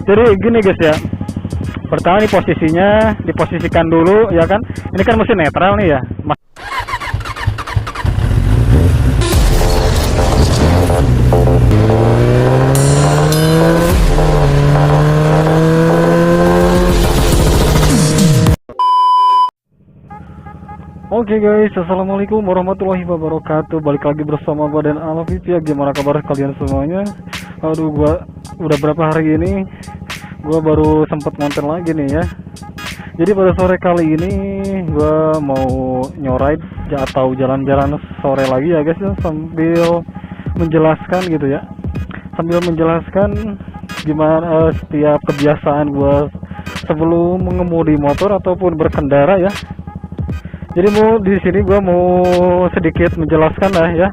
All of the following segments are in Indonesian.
Jadi gini guys ya. Pertama nih posisinya diposisikan dulu ya kan. Ini kan mesin netral nih ya. Oke guys, assalamualaikum warahmatullahi wabarakatuh. Balik lagi bersama gua dan Alvif ya. Gimana kabar kalian semuanya? Aduh, gua udah berapa hari ini gua baru sempet ngonten lagi nih ya. Jadi pada sore kali ini gua mau nyoride atau jalan-jalan sore lagi ya guys ya, sambil menjelaskan gitu ya. Sambil menjelaskan gimana setiap kebiasaan gua sebelum mengemudi motor ataupun berkendara ya. Jadi di sini gua mau sedikit menjelaskan lah ya.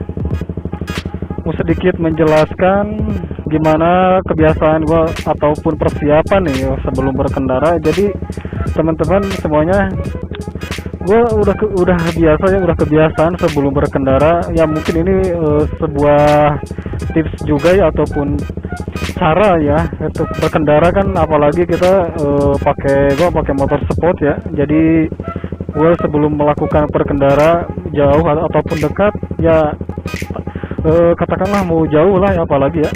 Mau sedikit menjelaskan gimana kebiasaan gua ataupun persiapan nih sebelum berkendara. Jadi teman-teman semuanya, gua udah biasa ya, udah kebiasaan sebelum berkendara. Ya mungkin ini sebuah tips juga ya ataupun cara ya untuk berkendara kan, apalagi kita gua pakai motor sport ya. Jadi gue sebelum melakukan perkendara jauh ataupun dekat ya, katakanlah mau jauh lah ya, apalagi ya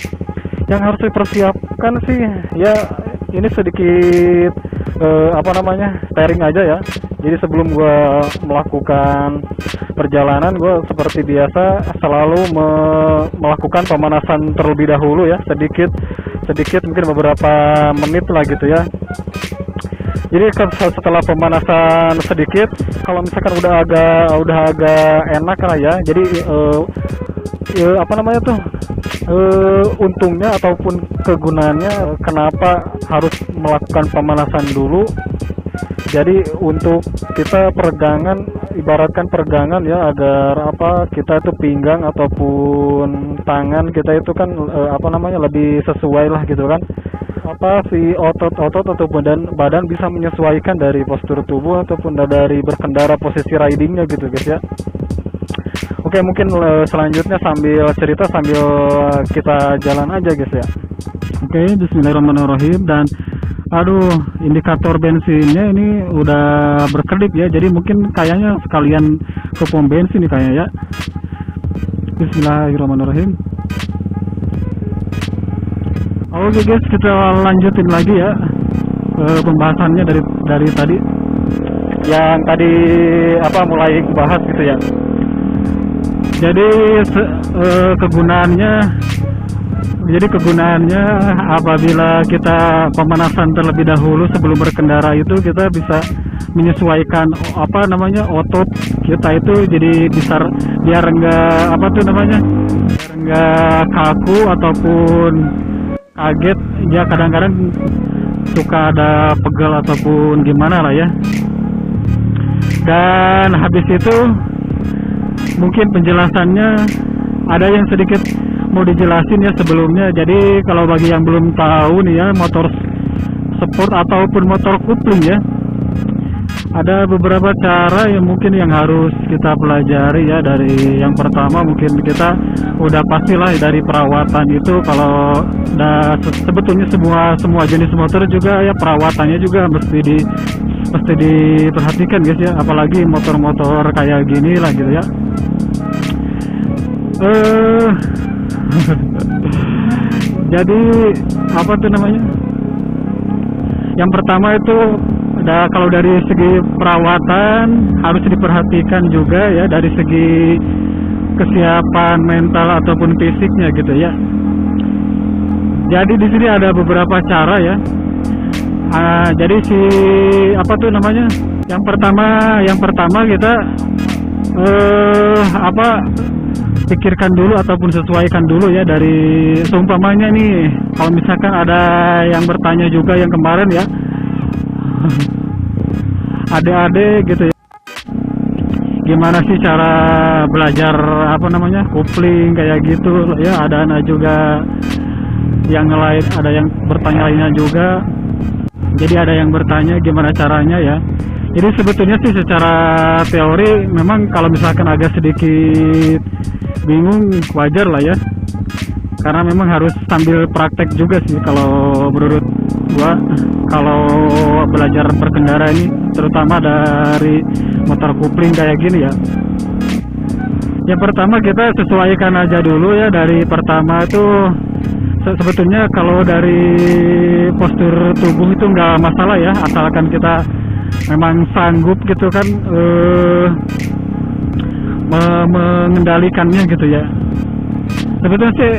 yang harus dipersiapkan sih ya, ini sedikit pairing aja ya. Jadi sebelum gue melakukan perjalanan, gue seperti biasa selalu melakukan pemanasan terlebih dahulu ya, sedikit mungkin beberapa menit lah gitu ya. Jadi setelah pemanasan sedikit, kalau misalkan udah agak enak lah ya. Jadi untungnya ataupun kegunaannya kenapa harus melakukan pemanasan dulu. Jadi untuk kita ibaratkan peregangan ya, agar kita itu pinggang ataupun tangan kita itu kan lebih sesuai lah gitu kan. Si otot ataupun badan bisa menyesuaikan dari postur tubuh ataupun dari berkendara, posisi ridingnya gitu guys ya. Oke, mungkin selanjutnya sambil cerita sambil kita jalan aja guys ya. Oke, bismillahirrahmanirrahim. Dan aduh, indikator bensinnya ini udah berkedip ya, jadi mungkin kayaknya sekalian ke pom bensin nih kayaknya ya. Bismillahirrahmanirrahim. Oke guys, kita lanjutin lagi ya pembahasannya dari tadi yang tadi mulai bahas gitu ya. Jadi kegunaannya apabila kita pemanasan terlebih dahulu sebelum berkendara itu, kita bisa menyesuaikan otot kita itu, jadi biar enggak kaku ataupun kaget ya. Kadang-kadang suka ada pegel ataupun gimana lah ya. Dan habis itu mungkin penjelasannya ada yang sedikit mau dijelasin ya sebelumnya. Jadi kalau bagi yang belum tahu nih ya, motor sport ataupun motor kopling ya, ada beberapa cara yang mungkin yang harus kita pelajari ya. Dari yang pertama mungkin kita udah pastilah dari perawatan itu. Kalau sebetulnya semua jenis motor juga ya, perawatannya juga mesti diperhatikan guys ya, apalagi motor-motor kayak gini lah gitu ya. Jadi yang pertama itu kalau dari segi perawatan harus diperhatikan juga ya, dari segi kesiapan mental ataupun fisiknya gitu ya. Jadi di sini ada beberapa cara ya. Jadi yang pertama kita pikirkan dulu ataupun sesuaikan dulu ya. Dari seumpamanya nih, kalau misalkan ada yang bertanya juga yang kemarin ya, adik-adik gitu ya, gimana sih cara belajar kopling kayak gitu ya. Ada juga yang lain, ada yang bertanya lainnya juga. Jadi ada yang bertanya gimana caranya ya. Jadi sebetulnya sih secara teori memang kalau misalkan agak sedikit bingung, wajar lah ya. karena memang harus sambil praktek juga sih kalau menurut gua kalau belajar berkendara ini, terutama dari motor kopling kayak gini ya. Yang pertama kita sesuaikan aja dulu ya, dari pertama itu sebetulnya kalau dari postur tubuh itu nggak masalah ya, asalkan kita memang sanggup gitu kan mengendalikannya gitu ya. Sebetulnya sih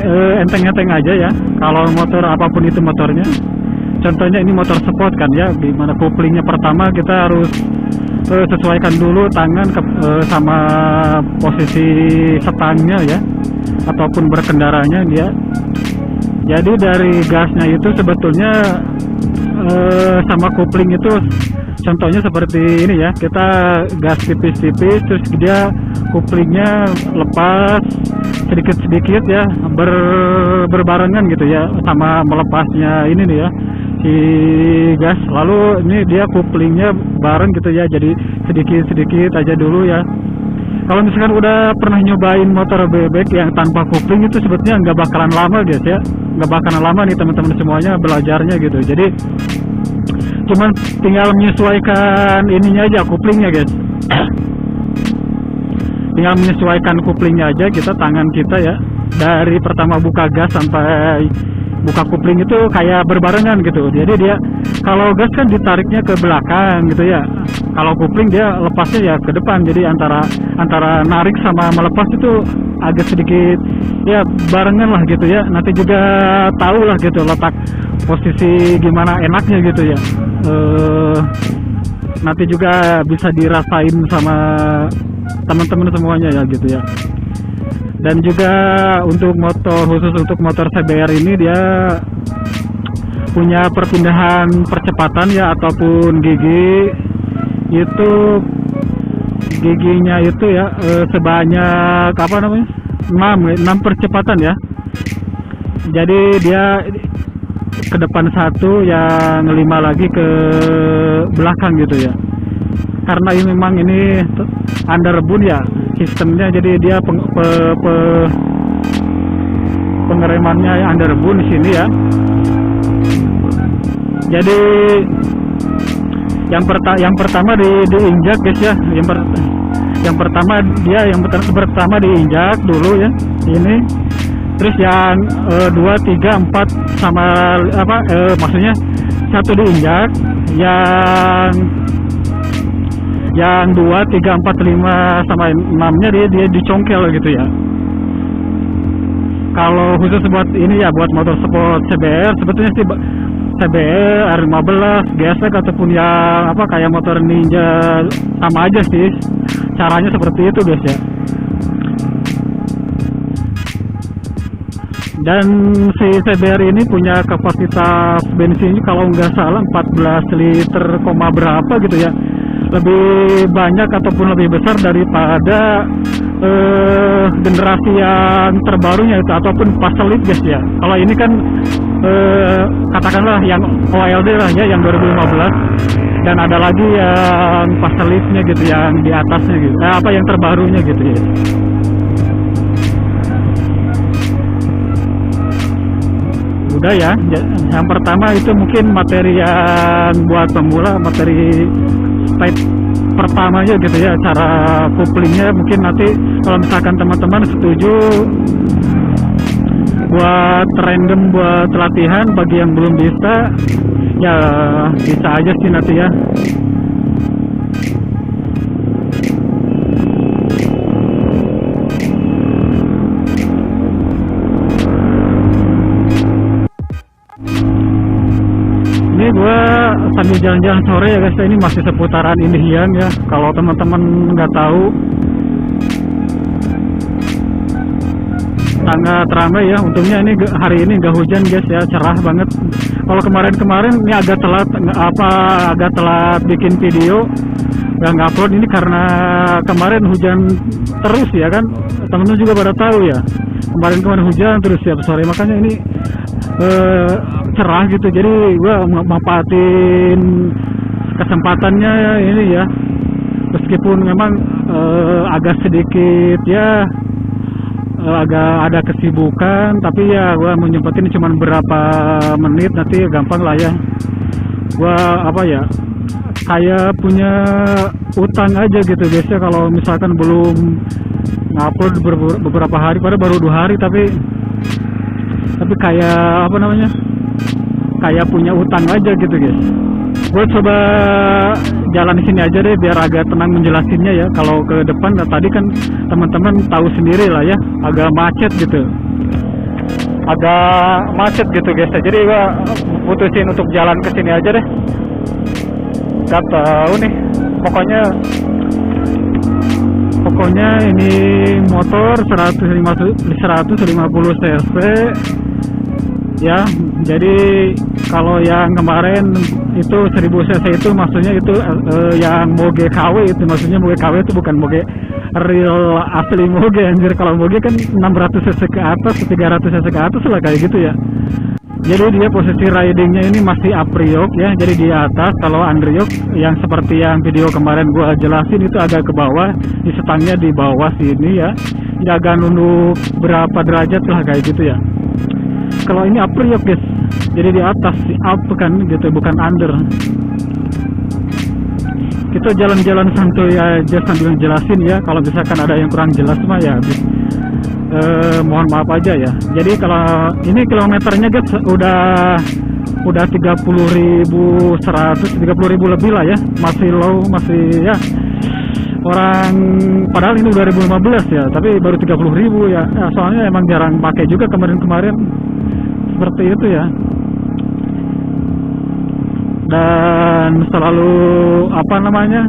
enteng-enteng aja ya kalau motor apapun itu motornya. Contohnya ini motor sport kan ya, dimana koplingnya pertama kita harus sesuaikan dulu tangan sama posisi setangnya ya, ataupun berkendaranya dia. Jadi dari gasnya itu sebetulnya sama kopling itu contohnya seperti ini ya, kita gas tipis-tipis terus dia koplingnya lepas sedikit-sedikit ya, berbarengan gitu ya sama melepasnya ini nih ya si gas, lalu ini dia koplingnya bareng gitu ya, jadi sedikit-sedikit aja dulu ya. Kalau misalkan udah pernah nyobain motor bebek yang tanpa kopling itu sebetulnya nggak bakalan lama guys ya, nggak bakalan lama nih teman-teman semuanya belajarnya gitu. Jadi cuman tinggal menyesuaikan ininya aja, koplingnya guys. Tinggal menyesuaikan koplingnya aja, kita tangan kita ya dari pertama buka gas sampai buka kopling itu kayak berbarengan gitu. Jadi dia kalau gas kan ditariknya ke belakang gitu ya, kalau kopling dia lepasnya ya ke depan. Jadi antara narik sama melepas itu agak sedikit ya barengan lah gitu ya. Nanti juga tahu lah gitu letak posisi gimana enaknya gitu ya. Nanti juga bisa dirasain sama teman-teman semuanya ya gitu ya. Dan juga untuk motor, khusus untuk motor CBR ini dia punya perpindahan percepatan ya ataupun gigi itu, giginya itu ya sebanyak apa namanya 6 percepatan ya. Jadi dia ke depan 1, yang 5 lagi ke belakang gitu ya. Karena ini memang ini underbound ya sistemnya, jadi dia pengeremannya underbound di sini ya. Jadi yang pertama diinjak guys ya. Yang pertama diinjak dulu ya ini. Terus yang 2, 3, 4 sama apa maksudnya 1 diinjak, yang 2, 3, 4, 5 sama 6-nya dia dicongkel gitu ya. Kalau khusus buat ini ya, buat motor sport CBR sebetulnya sih CBR, R15, GSX ataupun yang apa kayak motor Ninja sama aja sih. Caranya seperti itu guys ya. Dan si CBR ini punya kapasitas bensin kalau nggak salah 14 liter, berapa gitu ya. Lebih banyak ataupun lebih besar daripada generasi yang terbarunya itu ataupun Pastelite guys ya. Kalau ini kan katakanlah yang OLD lah ya, yang 2015, dan ada lagi yang Pastelite-nya gitu, yang di atasnya gitu, yang terbarunya gitu ya. Udah ya, yang pertama itu mungkin materi yang buat pemula, materi step pertamanya gitu ya, cara couplingnya. Mungkin nanti kalau misalkan teman-teman setuju buat random, buat latihan bagi yang belum bisa ya bisa aja sih nanti ya. Ini gua sambil jalan-jalan sore ya guys, ini masih seputaran Indian ya. Kalau teman-teman nggak tahu, sangat ramai ya. Untungnya ini hari ini nggak hujan guys ya, cerah banget. Kalau kemarin-kemarin ini agak telat bikin video, nggak upload ini karena kemarin hujan terus ya kan. Teman-teman juga pada tahu ya, kemarin hujan terus ya sore, makanya ini cerah gitu. Jadi gua manfaatin kesempatannya ini ya, meskipun memang agak sedikit ya agak ada kesibukan, tapi ya gue mau nyempetin cuma berapa menit, nanti gampang lah ya. Gue apa ya, kayak punya utang aja gitu biasanya kalau misalkan belum ngupload beberapa hari, padahal baru 2 hari, tapi kayak apa namanya, kayak punya utang aja gitu guys. Gue coba jalan di sini aja deh biar agak tenang menjelasinnya ya. Kalau ke depan tadi kan teman-teman tahu sendiri lah ya, agak macet gitu, guys. Jadi gue putusin untuk jalan ke sini aja deh. Gak tahu nih, pokoknya ini motor 150 cc ya. Jadi kalau yang kemarin itu 1000 cc itu maksudnya itu yang moge KW itu, maksudnya moge KW itu bukan moge real asli moge anjir. Kalau moge kan 600 cc ke atas, 300 cc ke atas lah kayak gitu ya. Jadi dia posisi ridingnya ini masih apriok ya, jadi di atas. Kalau andriok yang seperti yang video kemarin gua jelasin itu agak ke bawah, di setangnya di bawah sini ya, agak nunduk berapa derajat lah kayak gitu ya. Kalau ini apriok guys, jadi di atas, di up kan gitu, bukan under. Kita jalan-jalan santuy aja sambil jelasin ya. Kalau misalkan ada yang kurang jelas mah ya mohon maaf aja ya. Jadi kalau ini kilometernya guys udah 30.100 30.000 lebih lah ya, masih low, masih ya. Orang padahal ini 2015 ya, tapi baru 30.000 ya. Soalnya emang jarang pakai juga kemarin-kemarin seperti itu ya. Dan selalu apa namanya,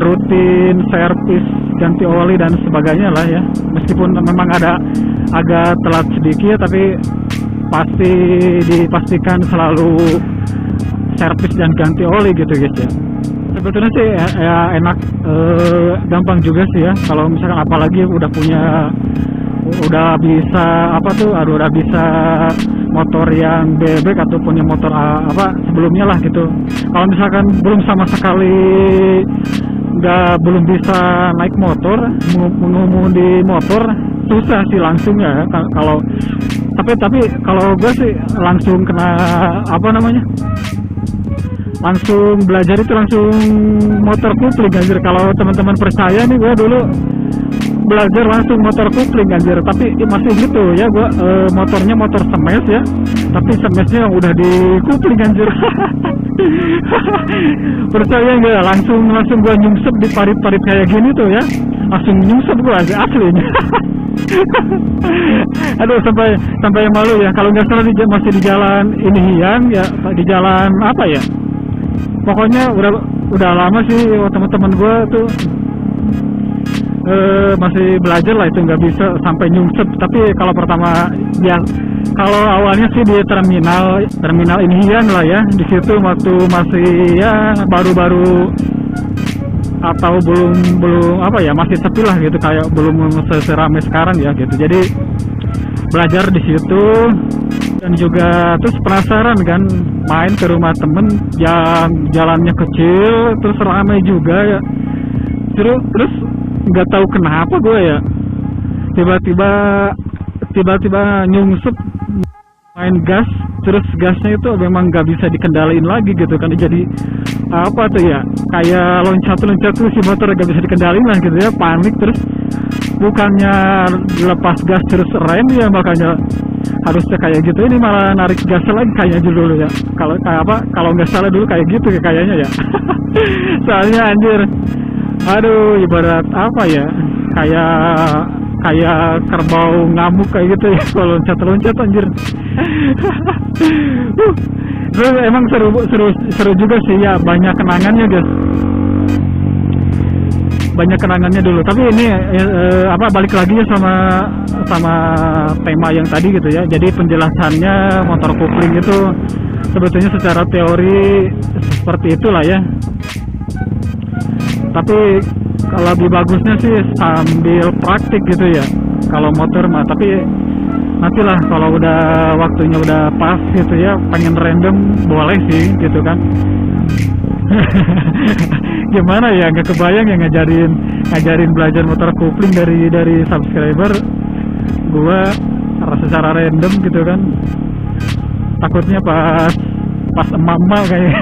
rutin servis, ganti oli dan sebagainya lah ya. Meskipun memang ada agak telat sedikit, tapi pasti dipastikan selalu servis dan ganti oli gitu guys ya. Sebetulnya sih ya enak, gampang juga sih ya. Kalau misalkan apalagi udah bisa udah bisa motor yang bebek ataupun yang motor sebelumnya lah gitu. Kalau misalkan belum sama sekali belum bisa naik motor, mengemudi motor susah sih langsung ya. Kalau tapi kalau gue sih langsung kena langsung belajar itu langsung motor kupling anjir. Kalau teman-teman percaya nih, gue dulu belajar langsung motor kupling anjir, tapi masih gitu ya, gue motornya motor smash ya, tapi smashnya udah di kupling anjir. Percaya nggak, langsung gue nyungsep di parit-parit kayak gini tuh ya, langsung nyungsep gue aja aslinya. Aduh, sampai malu ya. Kalau nggak salah masih di jalan ini ya, di jalan apa ya, pokoknya udah lama sih teman-teman gue tuh masih belajar lah, itu nggak bisa sampai nyungsep. Tapi kalau pertama ya, kalau awalnya sih di terminal Inian lah ya, di situ waktu masih ya baru-baru atau belum masih sepi lah gitu, kayak belum seramai sekarang ya gitu. Jadi belajar di situ, dan juga terus penasaran kan main ke rumah temen yang jalannya kecil terus ramai juga ya. Terus nggak tahu kenapa gue ya tiba-tiba nyungsep main gas, terus gasnya itu memang nggak bisa dikendaliin lagi gitu kan. Jadi apa tuh ya, kayak loncat tuh si motor nggak bisa dikendaliin lah gitu ya, panik. Terus bukannya lepas gas terus rem ya, makanya harusnya kayak gitu, ini malah narik gas lagi kayaknya dulu ya. Kalau nggak salah dulu kayak gitu kayaknya ya. Soalnya anjir, aduh, ibarat apa ya, kayak kerbau ngamuk kayak gitu ya, kalau loncat anjir. Terus emang seru juga sih ya, banyak kenangannya guys, banyak kenangannya dulu. Tapi ini balik lagi ya sama tema yang tadi gitu ya. Jadi penjelasannya motor kopling itu sebetulnya secara teori seperti itulah ya. Tapi kalau lebih bagusnya sih sambil praktik gitu ya kalau motor mah. Tapi nantilah kalau udah waktunya udah pas gitu ya, pengen random boleh sih gitu kan. Gimana ya, nggak kebayang ya ngajarin belajar motor kopling dari subscriber. gua secara random gitu kan, takutnya pas emak-emak kayak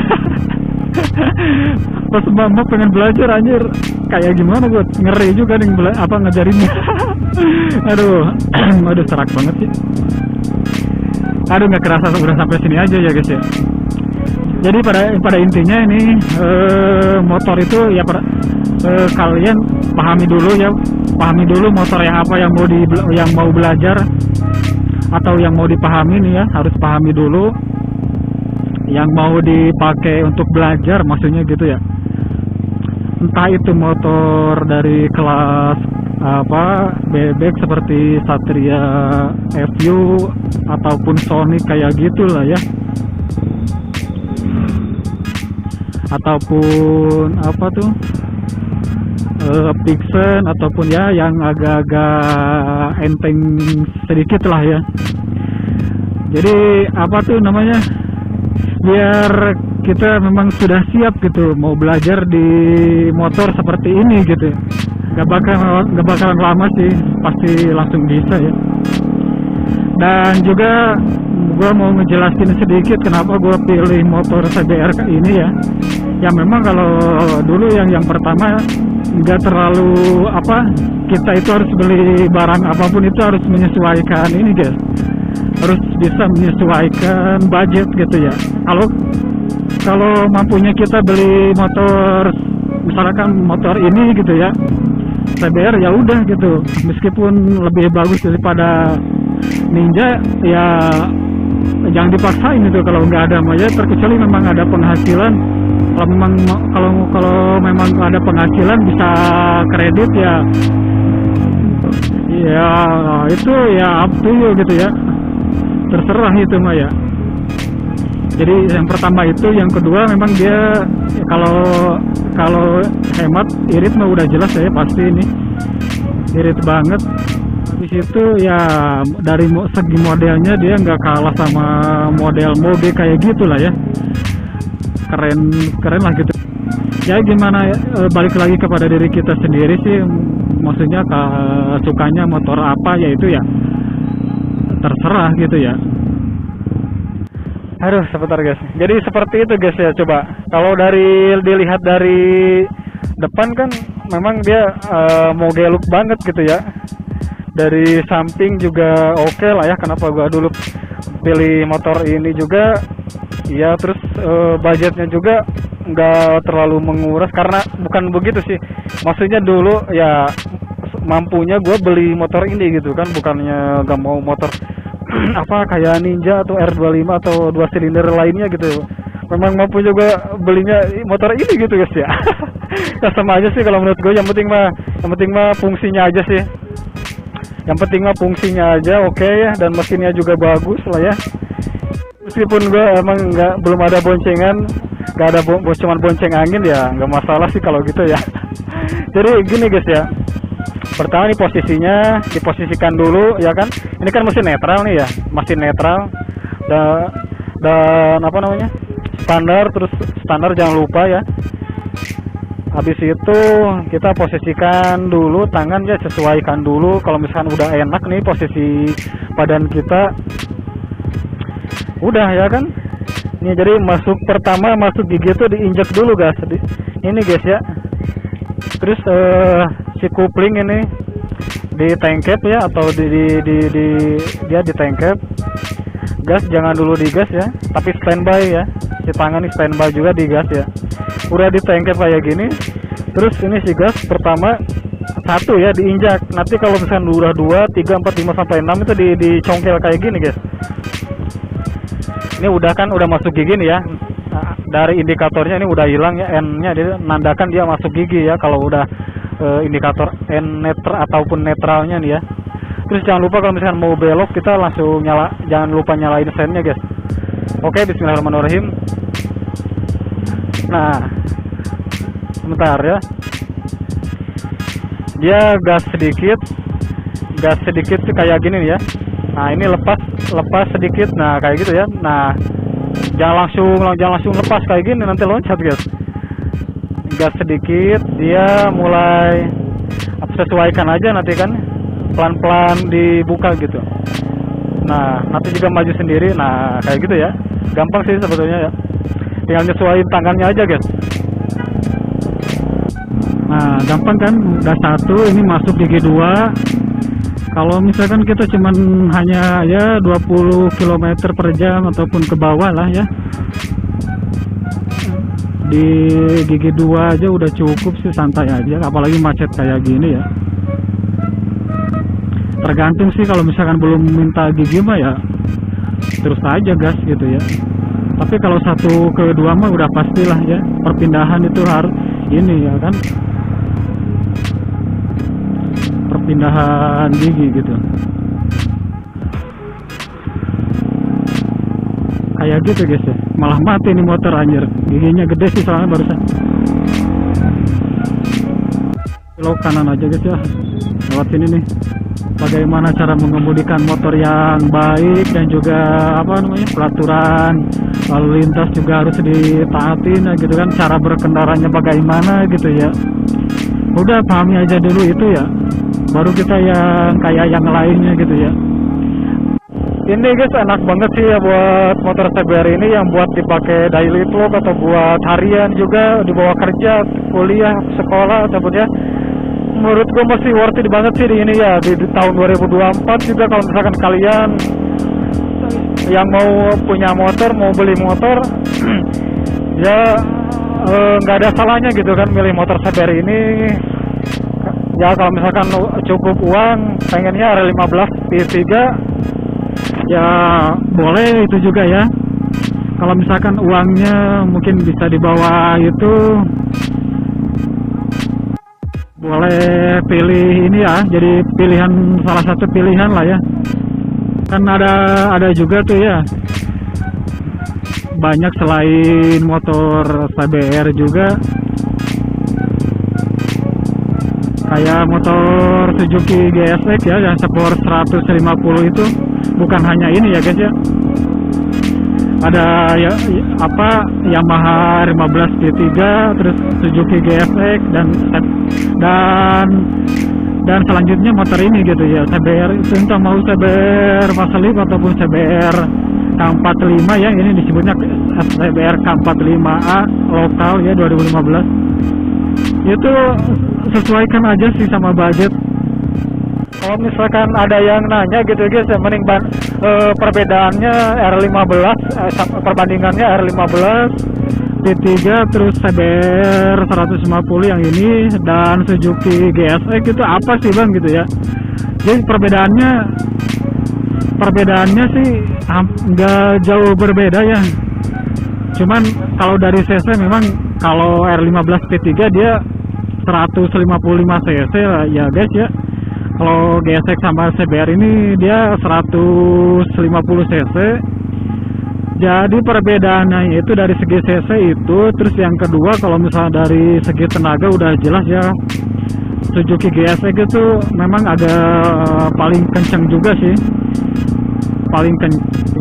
pas emak-emak pengen belajar anjir, kayak gimana gue ngeri juga nih ngajarinnya. aduh serak banget sih. Aduh, nggak kerasa udah sampai sini aja ya guys ya. Jadi pada intinya ini motor itu ya kalian pahami dulu motor yang apa yang mau belajar atau yang mau dipahami nih ya, harus pahami dulu yang mau dipakai untuk belajar, maksudnya gitu ya. Entah itu motor dari kelas bebek seperti Satria FU ataupun Sonic kayak gitulah ya, ataupun Pixen ataupun ya yang agak-agak enteng sedikit lah ya. Jadi biar kita memang sudah siap gitu mau belajar di motor seperti ini gitu. Gak bakalan lama sih, pasti langsung bisa ya. Dan juga gue mau ngejelasin sedikit kenapa gue pilih motor CBR ini ya. Ya memang kalau dulu yang pertama nggak terlalu kita itu harus beli barang apapun itu harus menyesuaikan ini guys, harus bisa menyesuaikan budget gitu ya. Kalau mampunya kita beli motor, misalkan motor ini gitu ya, CBR ya udah gitu, meskipun lebih bagus daripada Ninja ya jangan dipaksain itu kalau nggak ada ya, terkecuali memang ada penghasilan. Kalau memang ada penghasilan bisa kredit ya itu ya up to you gitu ya, terserah itu mah ya. Jadi yang pertama itu, yang kedua memang dia kalau hemat irit mah udah jelas ya, pasti ini irit banget. Habis itu ya dari segi modelnya dia nggak kalah sama model Moge kayak gitulah ya, keren lah gitu ya. Gimana balik lagi kepada diri kita sendiri sih, maksudnya sukanya motor apa ya itu ya terserah gitu ya. Aduh, sebentar guys. Jadi seperti itu guys ya. Coba kalau dilihat dari depan kan memang dia Moge look banget gitu ya. Dari samping juga oke lah ya. Kenapa gua dulu pilih motor ini juga ya. Terus budgetnya juga nggak terlalu menguras, karena bukan begitu sih, maksudnya dulu ya mampunya gue beli motor ini gitu kan, bukannya gak mau motor kayak Ninja atau R25 atau 2 silinder lainnya gitu. Memang mampu juga belinya motor ini gitu guys ya. Ya sama aja sih kalau menurut gue, yang penting mah fungsinya aja sih. Yang penting mah fungsinya aja oke ya, dan mesinnya juga bagus lah ya. Meskipun gue emang belum ada boncengan, gak ada cuman bonceng angin ya, nggak masalah sih kalau gitu ya. Jadi gini guys ya, pertama nih posisinya diposisikan dulu ya kan. Ini kan mesin netral nih ya, mesin netral dan standar jangan lupa ya. Habis itu kita posisikan dulu tangan ya, sesuaikan dulu. Kalau misalkan udah enak nih posisi badan kita, udah ya kan. Ini jadi masuk gigi itu diinjak dulu guys. Ini guys ya. Terus si kupling ini ditengkep ya, atau dia ditengkep. Gas jangan dulu digas ya, tapi standby ya. Si tangan ini standby juga digas ya. Udah ditengkep kayak gini. Terus ini si gas pertama 1 ya diinjak. Nanti kalau misalnya udah 2, 3, 4, 5 sampai 6 itu dicongkel kayak gini guys. Ini udah masuk gigi nih ya. Nah, dari indikatornya ini udah hilang ya, N-nya dia nandakan dia masuk gigi ya kalau udah indikator N ataupun netralnya nih ya. Terus jangan lupa kalau misalkan mau belok kita langsung jangan lupa nyalain sennya guys. Oke, bismillahirrahmanirrahim. Nah, sebentar ya. Dia gas sedikit sih kayak gini nih ya. Nah, ini lepas sedikit. Nah, kayak gitu ya. Nah, jangan langsung lepas kayak gini, nanti loncat guys. Gas sedikit, dia mulai sesuaikan aja nanti kan. pelan-pelan dibuka gitu. Nah, nanti juga maju sendiri. Nah, kayak gitu ya. Gampang sih sebetulnya ya. Tinggal nyesuaiin tangannya aja, guys. Nah, gampang kan? Udah satu, ini masuk gigi 2. Kalau misalkan kita cuman hanya ya 20 km per jam ataupun ke bawah lah ya, di gigi 2 aja udah cukup sih, santai aja, apalagi macet kayak gini ya. Tergantung sih, kalau misalkan belum minta gigi mah ya terus aja gas gitu ya. Tapi kalau 1 ke 2 mah udah pastilah ya, perpindahan itu harus ini ya kan, perpindahan gigi gitu. Kayak gitu guys ya, malah mati nih motor anjir, giginya gede sih soalnya barusan. Belok kanan aja guys ya, lewat sini nih. Bagaimana cara mengemudikan motor yang baik dan juga apa namanya, peraturan lalu lintas juga harus ditaatin ya, gitu kan. Cara berkendaranya bagaimana gitu ya, udah pahami aja dulu itu ya, baru kita yang kayak yang lainnya gitu ya. Ini guys, enak banget sih ya buat motor CBR ini, yang buat dipakai daily vlog atau buat harian juga, dibawa kerja, kuliah, sekolah ataupun ya. Menurut gue masih worth it banget sih di ini ya, di tahun 2024 juga. Kalau misalkan kalian yang mau punya motor, mau beli motor ya nggak ada salahnya gitu kan milih motor CBR ini ya. Kalau misalkan cukup uang, pengennya R15 P3 Ya boleh itu juga ya. Kalau misalkan uangnya mungkin bisa di bawah itu, boleh pilih ini ya, jadi pilihan, salah satu pilihan lah ya. Kan ada juga tuh ya, banyak selain motor CBR juga, kayak motor Suzuki GSX ya, yang Sport 150 itu. Bukan hanya ini ya guys ya, ada ya apa, Yamaha R15 P3, terus Suzuki GSX dan selanjutnya motor ini gitu ya, CBR itu, entah mau CBR Facelift ataupun CBR K45 ya, ini disebutnya CBR K45A lokal ya 2015. Itu sesuaikan aja sih sama budget. Kalau misalkan ada yang nanya gitu guys ya, mending perbedaannya R15 perbandingannya R15 P3 terus CBR 150 yang ini dan Suzuki GSX itu apa sih bang gitu ya. Jadi perbedaannya sih nggak jauh berbeda ya, cuman kalau dari cc memang kalau R15 P3 dia 155 cc ya guys ya. Kalau GSX sama CBR ini dia 150 cc. Jadi perbedaannya itu dari segi cc itu. Terus yang kedua, kalau misalnya dari segi tenaga udah jelas ya, Suzuki GSX itu memang agak paling kenceng juga sih,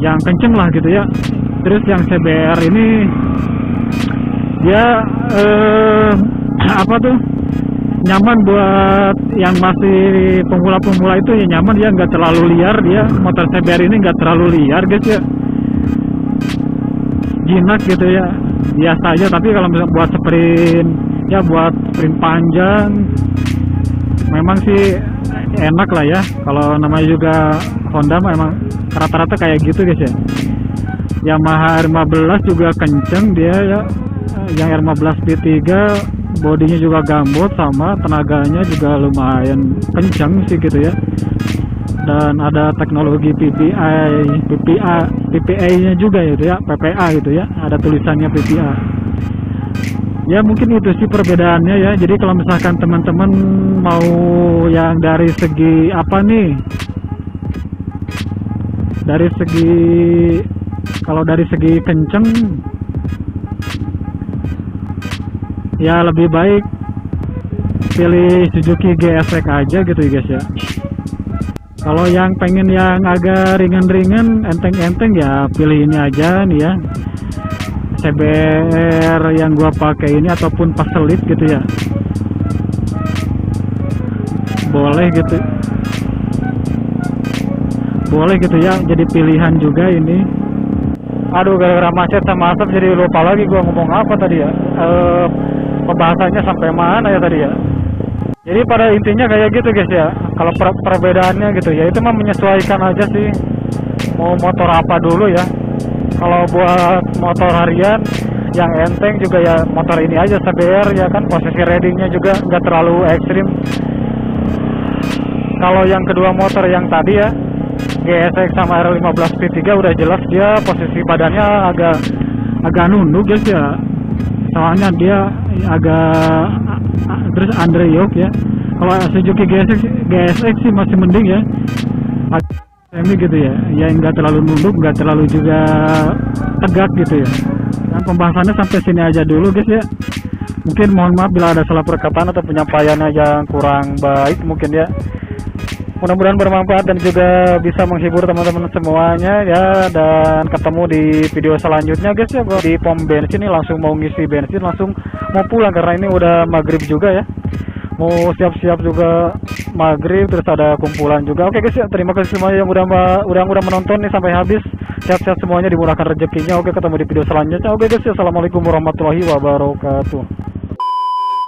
yang kenceng lah gitu ya. Terus yang CBR ini dia apa tuh, nyaman buat yang masih pemula-pemula itu ya, nyaman ya, nggak terlalu liar dia. Motor CBR ini nggak terlalu liar guys ya, jinak gitu ya, biasa aja. Tapi kalau misalnya buat sprint ya, buat sprint panjang memang sih enak lah ya. Kalau namanya juga Honda mah emang rata-rata kayak gitu guys ya. Yamaha R15 juga kenceng dia ya, yang R15 P3 bodinya juga gambot, sama tenaganya juga lumayan kencang sih gitu ya. Dan ada teknologi PPA-nya juga gitu ya, PPA gitu ya, ada tulisannya PPA. Ya mungkin itu sih perbedaannya ya. Jadi kalau misalkan teman-teman mau yang dari segi apa nih, dari segi, kalau dari segi kenceng ya lebih baik pilih Suzuki GSX aja gitu ya guys ya. Kalau yang pengen yang agak ringan-ringan, enteng-enteng ya pilih ini aja nih ya, CBR yang gua pakai ini ataupun Facelift gitu ya, boleh gitu. boleh gitu ya, jadi pilihan juga ini. Aduh, gara-gara macet sama asap jadi lupa lagi gua ngomong apa tadi ya. Pembahasannya sampai mana ya tadi ya. Jadi pada intinya kayak gitu guys ya. Kalau perbedaannya gitu ya, itu mah menyesuaikan aja sih. Mau motor apa dulu ya. Kalau buat motor harian yang enteng juga ya motor ini aja CBR ya kan, posisi ridingnya juga nggak terlalu ekstrim. Kalau yang kedua motor yang tadi ya GSX sama R15 P3 udah jelas dia posisi badannya Agak nunduk guys ya, soalnya dia agak terus under yoke ya. Kalau Suzuki GSX sih masih mending ya, semi gitu ya, yang nggak terlalu nunduk, nggak terlalu juga tegak gitu ya. Dan pembahasannya sampai sini aja dulu guys ya. Mungkin mohon maaf bila ada salah perkataan atau penyampaiannya yang kurang baik mungkin ya. Mudah-mudahan bermanfaat dan juga bisa menghibur teman-teman semuanya ya. Dan ketemu di video selanjutnya guys ya. Gua di pom bensin ini langsung mau ngisi bensin, langsung mau pulang karena ini udah maghrib juga ya. Mau siap-siap juga maghrib, terus ada kumpulan juga. Oke guys ya, terima kasih semuanya yang udah menonton nih sampai habis. Sehat-sehat semuanya, dimurahkan rezekinya. Oke, ketemu di video selanjutnya. Oke guys ya, assalamualaikum warahmatullahi wabarakatuh.